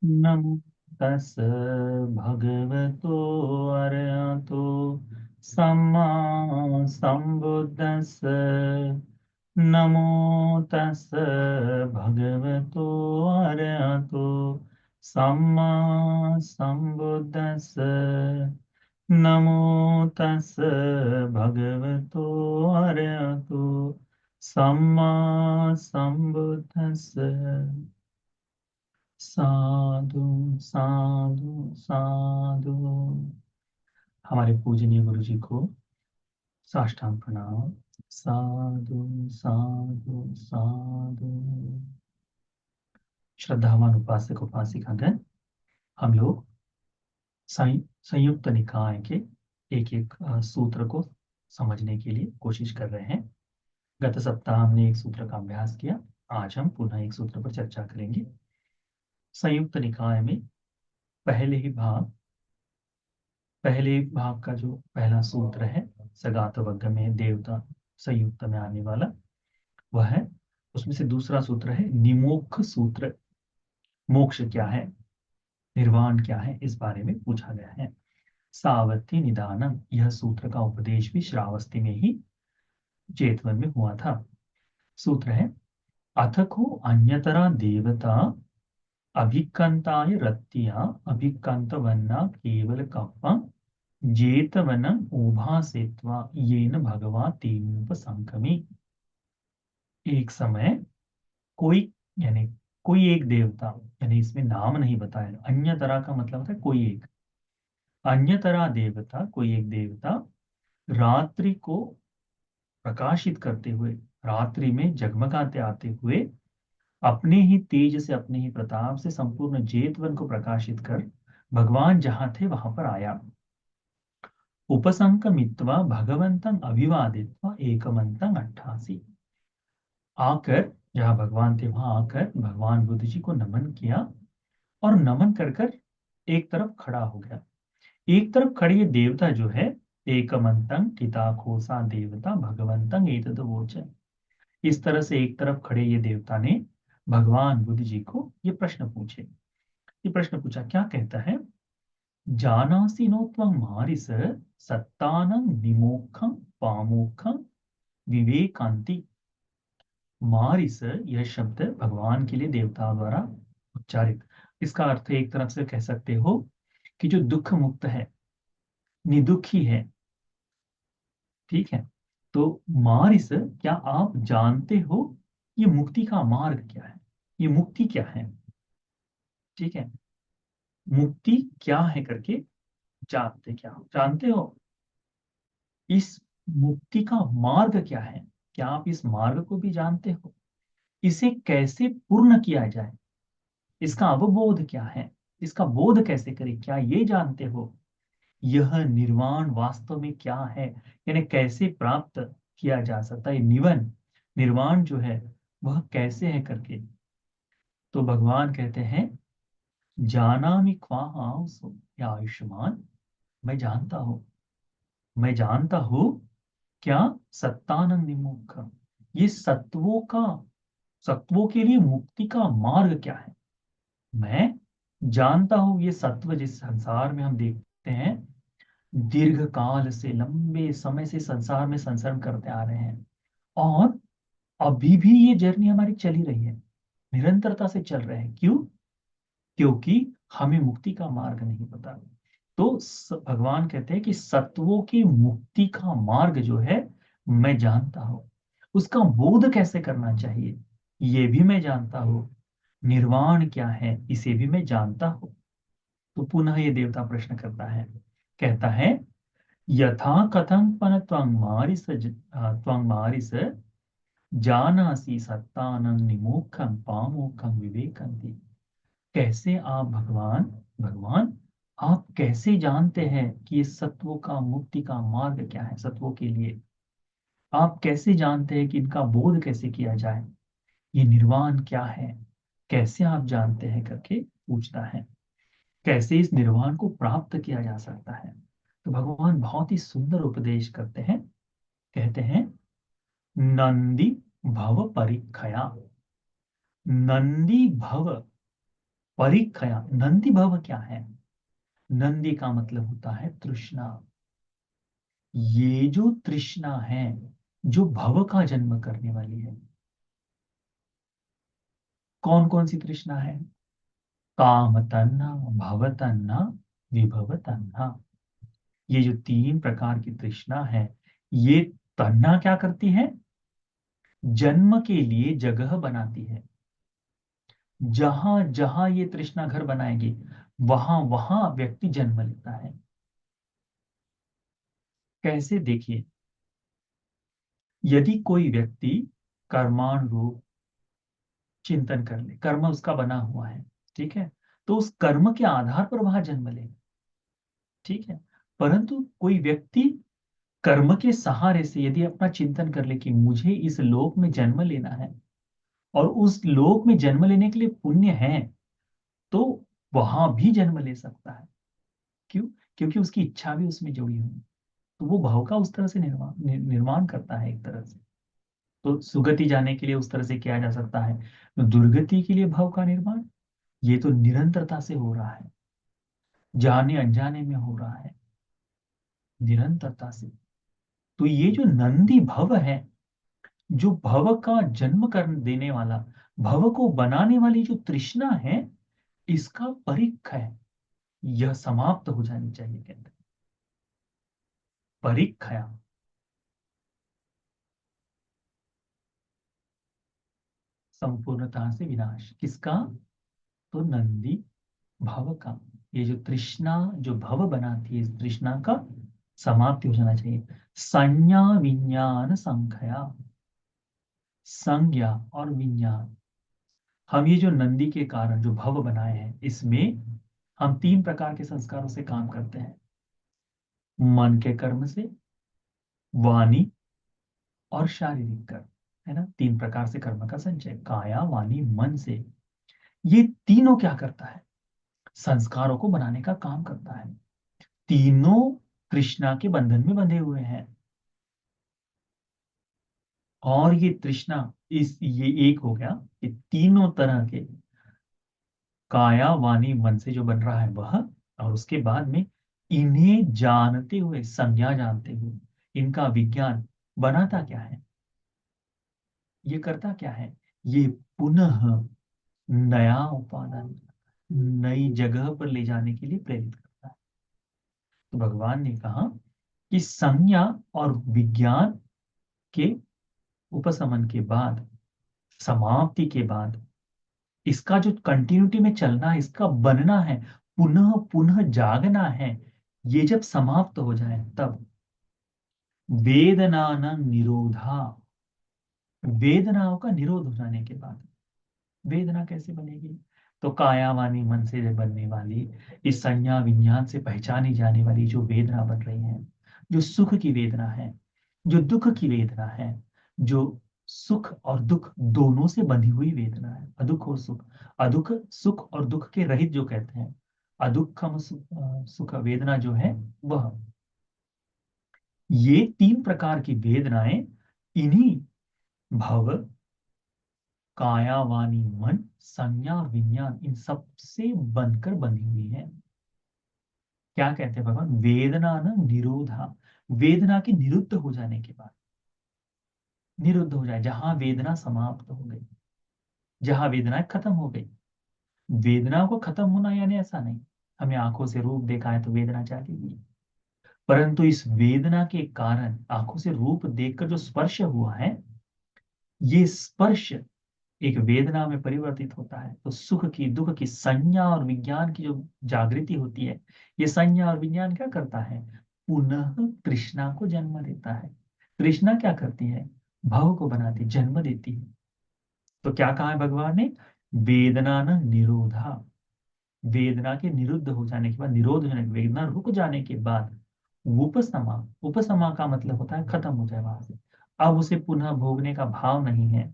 नमो तस् भगवतो अरहतो सम्मा सम्बुद्दस्स। नमो तस् भगवतो अरहतो सम्मा सम्बुद्दस्स। नमो तस् भगवतो अरहतो सम्मा सम्बुद्दस्स। साधु साधु साधु। हमारे पूजनीय गुरु जी को साष्टांग प्रणाम। साधु साधु साधु। श्रद्धावान उपासक उपासिकागण, हम लोग संयुक्त निकाय के एक एक सूत्र को समझने के लिए कोशिश कर रहे हैं। गत सप्ताह हमने एक सूत्र का अभ्यास किया। आज हम पुनः एक सूत्र पर चर्चा करेंगे। संयुक्त निकाय में पहले भाग का जो पहला सूत्र है, सगात वर्ग में देवता संयुक्त में आने वाला वह है। उसमें से दूसरा सूत्र है निमोक्ष सूत्र। मोक्ष क्या है, निर्वाण क्या है, इस बारे में पूछा गया है। सावत्ति निदानम, यह सूत्र का उपदेश भी श्रावस्ती में ही चेतवन में हुआ था। सूत्र है अथ को अन्यतरा देवता अभिकंताय रत्तिया अभिकंतवन्ना केवल कप्पं जेतवनं उभासेत्वा येन भगवा तेनोपसंकमी। एक समय कोई, यानी कोई एक देवता, यानी इसमें नाम नहीं बताया। अन्य तरह का मतलब होता है कोई एक। अन्य तरह देवता, कोई एक देवता रात्रि को प्रकाशित करते हुए, रात्रि में जगमगाते आते हुए अपने ही तेज से, अपने ही प्रताप से संपूर्ण जेतवन को प्रकाशित कर भगवान जहां थे वहां पर आया। उपसंकमित्वा भगवंतं अभिवादित्वा एकमंतं 88। आकर, जहाँ भगवान थे वहां आकर भगवान बुद्ध जी को नमन किया और नमन कर कर एक तरफ खड़ा हो गया। एक तरफ खड़े ये देवता जो है, एकमंतं चिताखोसा देवता भगवंतं एतद वोचन। इस तरह से एक तरफ खड़े ये देवता ने भगवान बुद्ध जी को ये प्रश्न पूछे। ये प्रश्न पूछा, क्या कहता है? जानासि नो त्वं मारिस सत्तानं विमोखं पामोखं विवेकांति। मारिस, यह शब्द भगवान के लिए देवताओं द्वारा उच्चारित। इसका अर्थ एक तरफ से कह सकते हो कि जो दुख मुक्त है, निदुखी है। ठीक है, तो मारिस, क्या आप जानते हो ये मुक्ति का मार्ग क्या है, ये मुक्ति क्या है? ठीक है, मुक्ति क्या है करके क्या हो, जानते हो? इस मुक्ति का मार्ग क्या है, क्या आप इस मार्ग को भी जानते हो? इसे कैसे पूर्ण किया जाए, इसका अवबोध क्या है, इसका बोध कैसे करें, क्या ये जानते हो? यह निर्वाण वास्तव में क्या है, यानी कैसे प्राप्त किया जा सकता है? निर्वाण जो है वह कैसे है करके। तो भगवान कहते हैं जानामि क्वाहां सो या आयुष्मान, मैं जानता हूं, मैं जानता हूं। क्या? सत्तानंद विमुख, ये सत्वों के लिए मुक्ति का मार्ग क्या है, मैं जानता हूं। ये सत्व जिस संसार में हम देखते हैं, दीर्घ काल से, लंबे समय से संसार में संसरण करते आ रहे हैं, और अभी भी ये जर्नी हमारी चली रही है, निरंतरता से चल रहे हैं। क्यों? क्योंकि हमें मुक्ति का मार्ग नहीं पता। तो भगवान कहते हैं कि सत्वों की मुक्ति का मार्ग जो है मैं जानता हूं। उसका बोध कैसे करना चाहिए ये भी मैं जानता हूं। निर्वाण क्या है इसे भी मैं जानता हूं। तो पुनः ये देवता प्रश्न करता है, कहता है यथा कथं पन त्वं मारिस जानासि सत्तानं निमोखं पामोखं विवेकंति। कैसे आप भगवान, भगवान आप कैसे जानते हैं कि ये सत्वों का मुक्ति का मार्ग क्या है? सत्वों के लिए आप कैसे जानते हैं कि इनका बोध कैसे किया जाए, ये निर्वाण क्या है, कैसे आप जानते हैं करके पूछता है। कैसे इस निर्वाण को प्राप्त किया जा सकता है? तो भगवान बहुत ही सुंदर उपदेश करते हैं। कहते हैं नंदी भव परीक्षया। नंदी भव परिखया, नंदी भव क्या है? नंदी का मतलब होता है तृष्णा। ये जो तृष्णा है जो भव का जन्म करने वाली है, कौन कौन सी तृष्णा है? काम तन्ना, भव तन्ना, विभव तन्ना। ये जो तीन प्रकार की तृष्णा है, ये तन्ना क्या करती है? जन्म के लिए जगह बनाती है। जहां जहां ये तृष्णा घर बनाएगी, वहां वहां व्यक्ति जन्म लेता है। कैसे? देखिए, यदि कोई व्यक्ति कर्मानुरूप चिंतन कर ले, कर्म उसका बना हुआ है, ठीक है, तो उस कर्म के आधार पर वहां जन्म लेगा, ठीक है। परंतु कोई व्यक्ति कर्म के सहारे से यदि अपना चिंतन कर ले कि मुझे इस लोक में जन्म लेना है और उस लोक में जन्म लेने के लिए पुण्य है, तो वहां भी जन्म ले सकता है। क्यों? क्योंकि उसकी इच्छा भी उसमें जुड़ी हुई है। तो वो भाव का उस तरह से निर्माण करता है एक तरह से। तो सुगति जाने के लिए उस तरह से किया जा सकता है, तो दुर्गति के लिए भाव का निर्माण, ये तो निरंतरता से हो रहा है, जाने अनजाने में हो रहा है, निरंतरता से। तो ये जो नंदी भव है, जो भव का जन्म कर देने वाला, भव को बनाने वाली जो तृष्णा है, इसका परिख है, यह समाप्त हो जानी चाहिए, कहते हैं परिखया। संपूर्णता से विनाश किसका? तो नंदी भव का। ये जो तृष्णा, जो भव बनाती है, इस तृष्णा का समाप्ति हो जाना चाहिए। संज्ञा विज्ञान संख्या, संज्ञा और विज्ञान, हम ये जो नंदी के कारण जो भव बनाए हैं, इसमें हम तीन प्रकार के संस्कारों से काम करते हैं। मन के कर्म से, वाणी और शारीरिक कर्म, है ना। तीन प्रकार से कर्म का संचय, काया वाणी मन से। ये तीनों क्या करता है? संस्कारों को बनाने का काम करता है। तीनों तृष्णा के बंधन में बंधे हुए हैं। और ये तृष्णा, इस ये एक हो गया कि तीनों तरह के, काया वाणी मन से जो बन रहा है वह, और उसके बाद में इन्हें जानते हुए, संज्ञा जानते हुए, इनका विज्ञान बनाता क्या है, ये करता क्या है? ये पुनः नया उपादान, नई जगह पर ले जाने के लिए प्रेरित करता है। तो भगवान ने कहा कि संज्ञा और विज्ञान के उपशमन के बाद, समाप्ति के बाद, इसका जो कंटिन्यूटी में चलना है, इसका बनना है, पुनः पुनः जागना है, ये जब समाप्त हो जाए तब वेदना न निरोधा, वेदनाओं का निरोध हो जाने के बाद वेदना कैसे बनेगी? तो कायावानी मन से बनने वाली, इस संज्ञा विज्ञान से पहचानी जाने वाली जो वेदना बन रही है, जो सुख की वेदना है, जो दुख की वेदना है, जो सुख और दुख दोनों से बंधी हुई वेदना है, अदुख और सुख, अदुख सुख और दुख के रहित जो कहते हैं, अदुखम सुख वेदना जो है वह, ये तीन प्रकार की वेदनाएं इन्हीं भव, काया वाणी मन, संज्ञा और विज्ञान, इन सब से बनकर बनी हुई है। क्या कहते हैं भगवान? वेदना न निरोधा, वेदना के निरुद्ध हो जाने के बाद, निरुद्ध हो जाए, जहां वेदना समाप्त हो गई, जहां वेदना खत्म हो गई। वेदना को खत्म होना यानी ऐसा नहीं, हमें आंखों से रूप देखा है तो वेदना चली गई, परंतु इस वेदना के कारण आंखों से रूप देखकर जो स्पर्श हुआ है, ये स्पर्श एक वेदना में परिवर्तित होता है। तो सुख की, दुख की, संज्ञा और विज्ञान की जो जागृति होती है, ये संज्ञा और विज्ञान क्या करता है? पुनः तृष्णा को जन्म देता है। तृष्णा क्या करती है? भव को बनाती, जन्म देती है। तो क्या कहा है भगवान ने? वेदना न निरोधा, वेदना के निरुद्ध हो जाने के बाद, निरोध हो जाने, वेदना रुक जाने के बाद, उपसमा, उपसमा का मतलब होता है खत्म हो जाए वहां से, अब उसे पुनः भोगने का भाव नहीं है।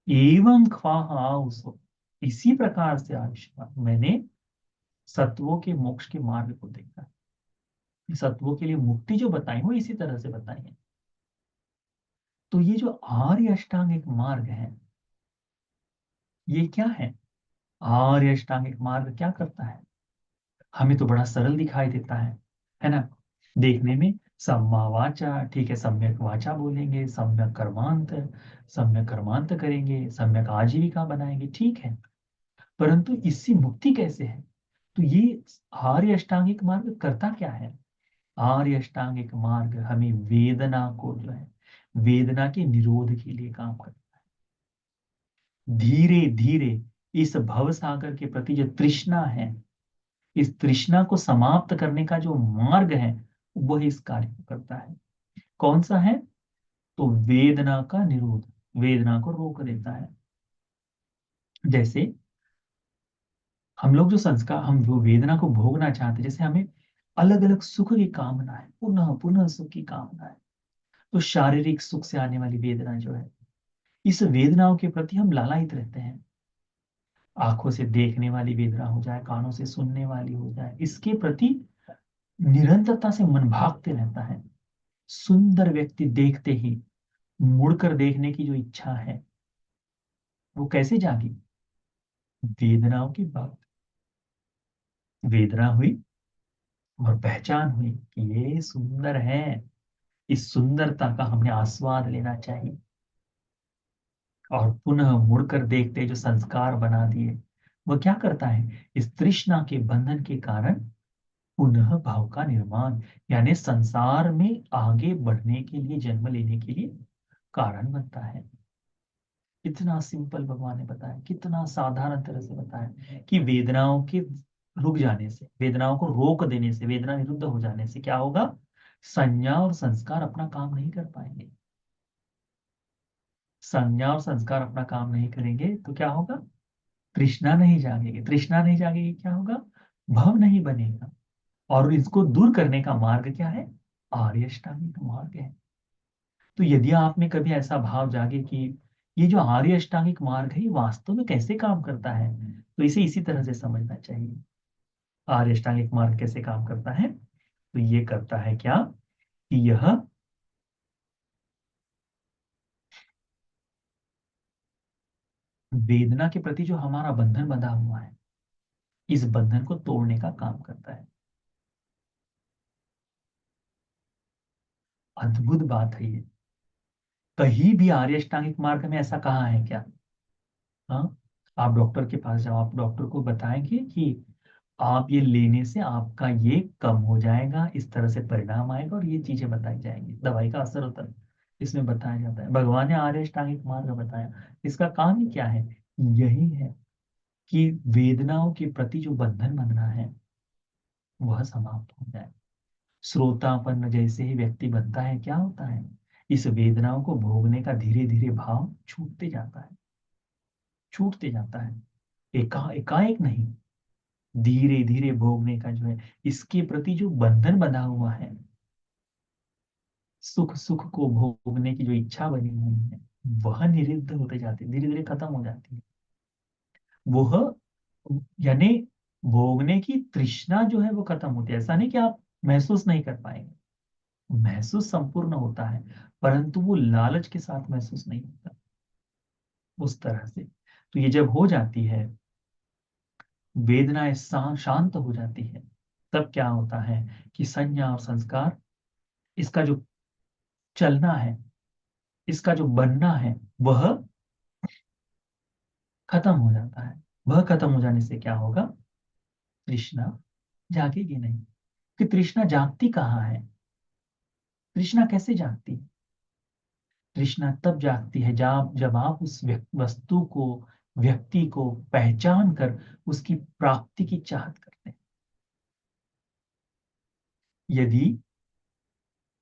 एवं ख्वाहाउसो, इसी प्रकार से आयुष्मान, मैंने सत्वों के मोक्ष के मार्ग को देखा है। सत्वों के लिए मुक्ति जो बताई वो इसी तरह से बताई है। तो ये जो आर्य अष्टांगिक मार्ग है, ये क्या है? आर्य अष्टांगिक मार्ग क्या करता है? हमें तो बड़ा सरल दिखाई देता है ना? देखने में सम्मा वाचा, ठीक है, सम्यक वाचा बोलेंगे, सम्यक कर्मांत करेंगे, सम्यक आजीविका बनाएंगे, ठीक है। परंतु इससे मुक्ति कैसे है? तो ये आर्य अष्टांगिक मार्ग करता क्या है? आर्य अष्टांगिक मार्ग हमें वेदना को जो है, वेदना के निरोध के लिए काम करता है। धीरे धीरे इस भव सागर के प्रति जो तृष्णा है, इस तृष्णा को समाप्त करने का जो मार्ग है, वह इस कार्य को करता है। कौन सा है? तो वेदना का निरोध, वेदना को रोक देता है। जैसे हम लोग जो संस्कार, हम जो वेदना को भोगना चाहते हैं, जैसे हमें अलग अलग सुख की कामना है, पुनः पुनः सुख की कामना है, तो शारीरिक सुख से आने वाली वेदना जो है, इस वेदनाओं के प्रति हम लालायित रहते हैं। आंखों से देखने वाली वेदना हो जाए, कानों से सुनने वाली हो जाए, इसके प्रति निरंतरता से मन भागते रहता है। सुंदर व्यक्ति देखते ही मुड़कर देखने की जो इच्छा है, वो कैसे जागी? वेदनाओं की बात, वेदना हुई और पहचान हुई कि ये सुंदर है, इस सुंदरता का हमें आस्वाद लेना चाहिए। और पुनः मुड़कर देखते जो संस्कार बना दिए, वह क्या करता है? इस तृष्णा के बंधन के कारण पुनः भाव का निर्माण, यानी संसार में आगे बढ़ने के लिए, जन्म लेने के लिए कारण बनता है। कितना सिंपल भगवान ने बताया, कितना साधारण तरह से बताया कि वेदनाओं के रुक जाने से, वेदनाओं को रोक देने से, वेदना निरुद्ध हो जाने से क्या होगा? संज्ञा और संस्कार अपना काम नहीं कर पाएंगे। संज्ञा और संस्कार अपना काम नहीं करेंगे तो क्या होगा? तृष्णा नहीं जागेगी, तृष्णा नहीं जागेगी, क्या होगा? भव नहीं बनेगा। और इसको दूर करने का मार्ग क्या है? आर्य अष्टांगिक मार्ग है। तो यदि आप में कभी ऐसा भाव जागे कि ये जो आर्य अष्टांगिक मार्ग है, ये वास्तव में कैसे काम करता है, तो इसे इसी तरह से समझना चाहिए। आर्य अष्टांगिक मार्ग कैसे काम करता है? तो ये करता है क्या कि यह वेदना के प्रति जो हमारा बंधन बंधा हुआ है, इस बंधन को तोड़ने का काम करता है। अद्भुत बात है ये। कहीं भी आर्य अष्टांगिक मार्ग में ऐसा कहा है क्या? हाँ, आप डॉक्टर के पास जाओ, आप डॉक्टर को बताएंगे कि आप ये लेने से आपका ये कम हो जाएगा, इस तरह से परिणाम आएगा, और ये चीजें बताई जाएंगी, दवाई का असर होता है, इसमें बताया जाता है। भगवान ने आर्य अष्टांगिक मार्ग बताया, इसका काम ही क्या है? यही है कि वेदनाओं के प्रति जो बंधन बंधना है, वह समाप्त हो जाए। श्रोतापन्न जैसे ही व्यक्ति बनता है, क्या होता है? इस वेदनाओं को भोगने का धीरे धीरे भाव छूटते जाता है, छूटते जाता है। एकाएक नहीं, धीरे धीरे भोगने का जो है, इसके प्रति जो बंधन बना हुआ है, सुख सुख को भोगने की जो इच्छा बनी हुई है, वह निरुद्ध होते जाती है, धीरे धीरे खत्म हो जाती है। वह, यानी भोगने की तृष्णा जो है वो खत्म होती है। ऐसा नहीं कि आप महसूस नहीं कर पाएंगे, महसूस संपूर्ण होता है, परंतु वो लालच के साथ महसूस नहीं होता उस तरह से। तो ये जब हो जाती है, वेदनाएं शांत हो जाती है, तब क्या होता है कि संज्ञा और संस्कार, इसका जो चलना है, इसका जो बनना है, वह खत्म हो जाता है। वह खत्म हो जाने से क्या होगा? तृष्णा जागेगी नहीं। कि तृष्णा जागती कहाँ है? तृष्णा कैसे जागती है? तृष्णा तब जागती है जब आप उस वस्तु को, व्यक्ति को पहचान कर उसकी प्राप्ति की चाहत करते हैं। यदि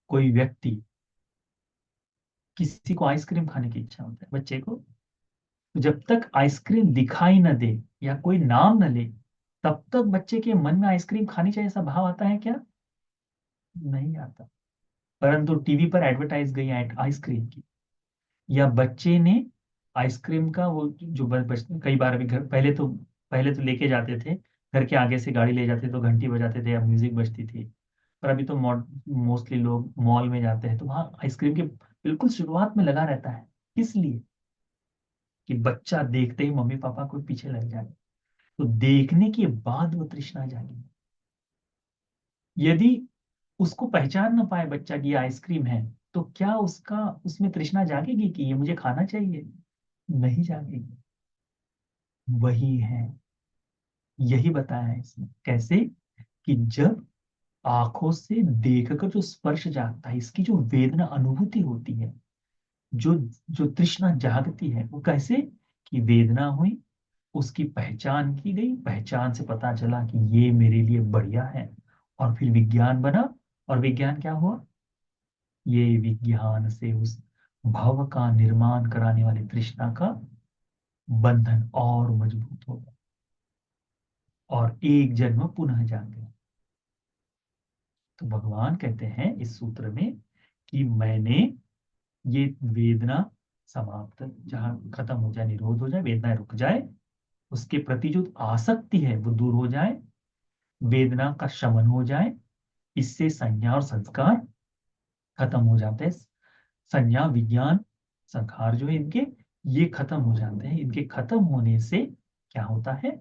कोई व्यक्ति, किसी को आइसक्रीम खाने की इच्छा होता है, बच्चे को, तो जब तक आइसक्रीम दिखाई न दे या कोई नाम न ले, तब तक बच्चे के मन में आइसक्रीम खानी चाहिए ऐसा भाव आता है क्या? नहीं आता। परंतु टीवी पर एडवर्टाइज गई आइसक्रीम की, या बच्चे ने आइसक्रीम का वो जो कई बार अभी घर, पहले तो लेके जाते थे, घर के आगे से गाड़ी ले जाते तो घंटी बजाते थे या म्यूजिक बजती थी। पर अभी तो मोस्टली लोग मॉल में जाते हैं, तो वहाँ आइसक्रीम के बिल्कुल शुरुआत में लगा रहता है। किस लिए? कि बच्चा देखते ही मम्मी पापा को पीछे लग जाए। तो देखने के बाद वो तृष्णा जागी। यदि उसको पहचान ना पाए बच्चा कि ये आइसक्रीम है, तो क्या उसका उसमें तृष्णा जागेगी कि ये मुझे खाना चाहिए? नहीं जागेगी। वही है, यही बताया है इसमें कैसे, कि जब आंखों से देखकर जो स्पर्श जागता है, इसकी जो वेदना अनुभूति होती है, जो जो तृष्णा जागती है, वो कैसे, कि वेदना हुई, उसकी पहचान की गई, पहचान से पता चला कि ये मेरे लिए बढ़िया है, और फिर विज्ञान बना। और विज्ञान क्या हुआ? ये विज्ञान से उस भव का निर्माण कराने वाली तृष्णा का बंधन और मजबूत हो गया, और एक जन्म पुनः जाग गया। तो भगवान कहते हैं इस सूत्र में कि मैंने ये वेदना समाप्त, जहां खत्म हो जाए, निरोध हो जाए, वेदना रुक जाए, उसके प्रति जो आसक्ति है वो दूर हो जाए, वेदना का शमन हो जाए, इससे संज्ञा और संस्कार खत्म हो जाते हैं। संज्ञा, विज्ञान, संस्कार जो है इनके, ये खत्म हो जाते हैं। इनके खत्म होने से क्या होता है?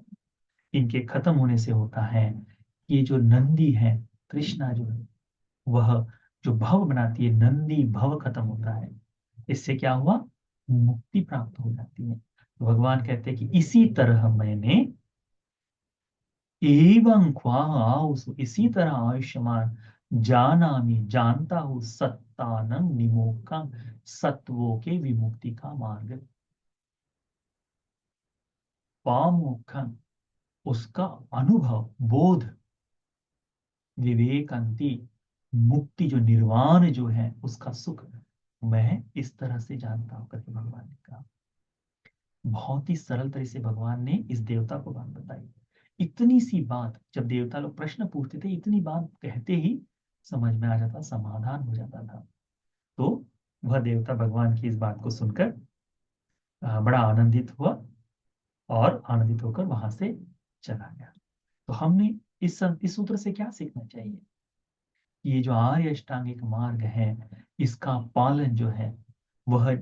इनके खत्म होने से होता है, ये जो नंदी है, कृष्णा जो है, वह जो भव बनाती है, नंदी भव खत्म होता है। इससे क्या हुआ? मुक्ति प्राप्त हो जाती है। तो भगवान कहते हैं कि इसी तरह मैंने, एवं ख्वाह, इसी तरह आयुष्मान, जानामि, जानता हूँ, सत्तानं निमोखं, सत्वों के विमुक्ति का मार्ग, पामोखं, उसका अनुभव, बोध, विवेकंती, मुक्ति जो निर्वाण जो है उसका सुख, मैं इस तरह से जानता हूं करके भगवान ने कहा। बहुत ही सरल तरह से भगवान ने इस देवता को बात बताई। इतनी सी बात, जब देवता लोग प्रश्न पूछते थे, इतनी बात कहते ही समझ में आ जाता, समाधान हो जाता था। तो वह देवता भगवान की इस बात को सुनकर बड़ा आनंदित हुआ, और आनंदित होकर वहां से चला गया। तो हमने इस सूत्र से क्या सीखना चाहिए? ये जो आर्य अष्टांगिक मार्ग है, इसका पालन जो है, वह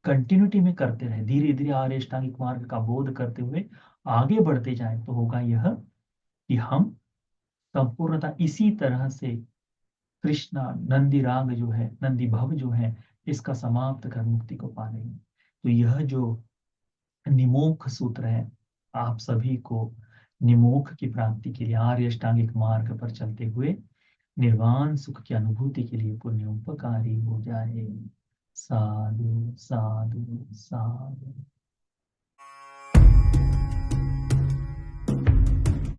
कंटिन्यूटी में करते रहे, धीरे धीरे आर्य अष्टांगिक मार्ग का बोध करते हुए आगे बढ़ते जाए, तो होगा यह कि हम संपूर्णतः इसी तरह से कृष्णा नंदी राग जो है, नंदी भव जो है, इसका समाप्त कर मुक्ति को पा लेंगे। तो यह जो निमोख सूत्र है, आप सभी को निमोख की प्राप्ति के लिए, आर्य अष्टांगिक मार्ग पर चलते हुए निर्वाण सुख की अनुभूति के लिए पुण्य उपकारी हो जाए। साधु साधु साधु।